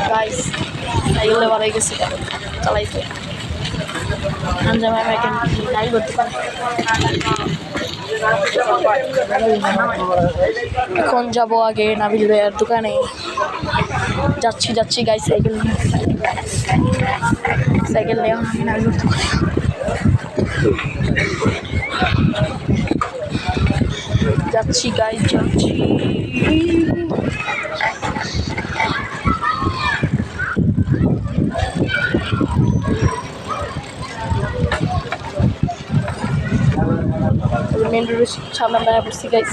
guys সাইকেলে বাড়াই গেছে চালাইতে আঞ্জামাই এখন নাই করতে পারে এখন যাবো আগে নাবিল ভাইয়ার দোকানে যাচ্ছি গাইস সাইকেল নিয়ে আমি নাবিল দোকানে যাচ্ছি গাইস যাচ্ছি মেন রোডের সামনে দাঁড়া পড়ছি গাইস